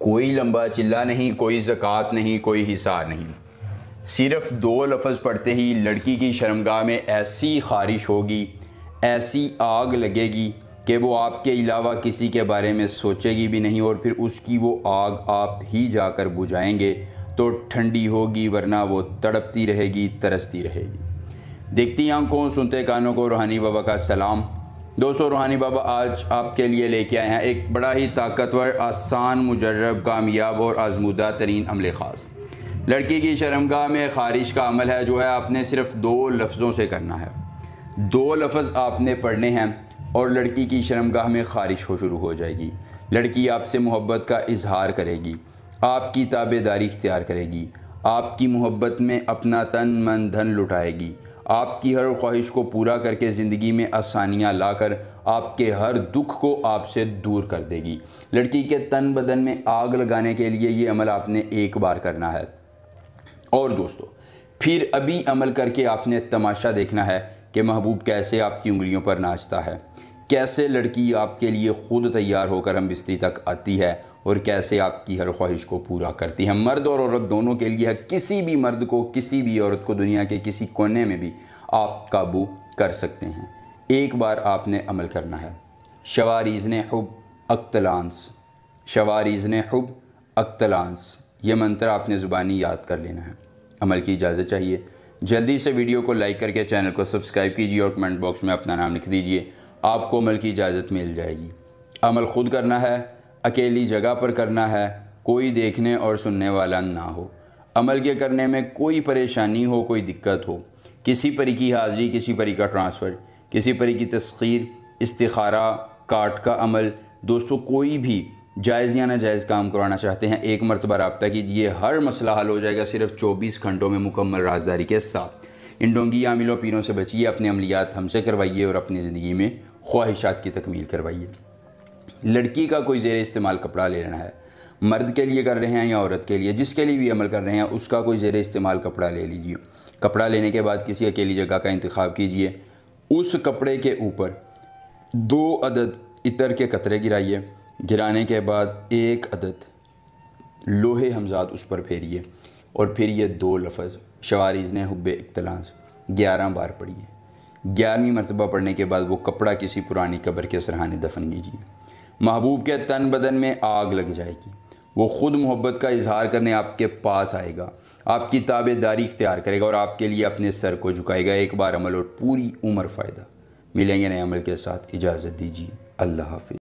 कोई लंबा चिल्ला नहीं, कोई ज़कात नहीं, कोई हिसार नहीं। सिर्फ़ 2 लफ्ज़ पढ़ते ही लड़की की शर्मगाह में ऐसी ख़ारिश होगी, ऐसी आग लगेगी कि वो आपके अलावा किसी के बारे में सोचेगी भी नहीं, और फिर उसकी वो आग आप ही जाकर बुझाएंगे तो ठंडी होगी, वरना वो तड़पती रहेगी, तरसती रहेगी। देखती आंखों, सुनते कानों को रूहानी बाबा का सलाम। दोस्तों, रूहानी बाबा आज आपके लिए लेके आए हैं एक बड़ा ही ताकतवर, आसान, मुजर्रब, कामयाब और आजमूदा तरीन अमल ख़ास। लड़की की शर्मगाह में ख़ारिश का अमल है जो है आपने सिर्फ़ 2 लफ्ज़ों से करना है। 2 लफ्ज़ आपने पढ़ने हैं और लड़की की शर्मगाह में ख़ारिश शुरू हो जाएगी। लड़की आपसे मोहब्बत का इजहार करेगी, आपकी ताबेदारी इख्तियार करेगी, आपकी मोहब्बत में अपना तन मन धन लुटाएगी, आपकी हर ख्वाहिश को पूरा करके ज़िंदगी में आसानियाँ लाकर आपके हर दुख को आपसे दूर कर देगी। लड़की के तन बदन में आग लगाने के लिए ये अमल आपने एक बार करना है। और दोस्तों, फिर अभी अमल करके आपने तमाशा देखना है कि महबूब कैसे आपकी उंगलियों पर नाचता है, कैसे लड़की आपके लिए ख़ुद तैयार होकर हम बिस्ती तक आती है और कैसे आपकी हर ख्वाहिश को पूरा करती है। मर्द और औरत दोनों के लिए है। किसी भी मर्द को, किसी भी औरत को दुनिया के किसी कोने में भी आप काबू कर सकते हैं। एक बार आपने अमल करना है। शवारीज़ने हुब अक्तलांस, शवारीज़ने हुब अक्तलांस, ये मंत्र आपने ज़ुबानी याद कर लेना है। अमल की इजाज़त चाहिए। जल्दी से वीडियो को लाइक करके चैनल को सब्सक्राइब कीजिए और कमेंट बॉक्स में अपना नाम लिख दीजिए, आपको अमल की इजाज़त मिल जाएगी। अमल ख़ुद करना है, अकेली जगह पर करना है, कोई देखने और सुनने वाला ना हो। अमल के करने में कोई परेशानी हो, कोई दिक्कत हो, किसी परी की हाज़िरी, किसी परी का ट्रांसफ़र, किसी परी की तस्खीर, इस्तिखारा, काट का अमल, दोस्तों कोई भी जायज़ या नाजायज़ काम करवाना चाहते हैं, एक मरतबा रब्ता कीजिए, हर मसला हल हो जाएगा सिर्फ़ 24 घंटों में मुकम्मल राजदारी के साथ। इन ढोंगी आमिलों पीरों से बचिए, अपने अमलियात हमसे करवाइए और अपनी ज़िंदगी में ख्वाहिशात की तकमील करवाइए। लड़की का कोई ज़ेर इस्तेमाल कपड़ा ले लेना है। मर्द के लिए कर रहे हैं या औरत के लिए, जिसके लिए भी अमल कर रहे हैं उसका कोई ज़ेर इस्तेमाल कपड़ा ले लीजिए। कपड़ा लेने के बाद किसी अकेली जगह का इंतखाब कीजिए। उस कपड़े के ऊपर 2 अदद इतर के कतरे गिराइए। गिराने के बाद 1 अदद लोहे हमजाद उस पर फेरिए और फिर ये 2 लफ्ज़ शवारीज़ने हुब्बे इख्तलांस 11 बार पढ़िए। 11वीं मरतबा पढ़ने के बाद वो कपड़ा किसी पुरानी कब्र के सरहाने दफन कीजिए। महबूब के तन बदन में आग लग जाएगी। वो ख़ुद मोहब्बत का इजहार करने आपके पास आएगा, आपकी ताबेदारी इख्तियार करेगा और आपके लिए अपने सर को झुकाएगा। एक बार अमल और पूरी उम्र फ़ायदा। मिलेंगे नए अमल के साथ, इजाज़त दीजिए। अल्लाह हाफ़िज़।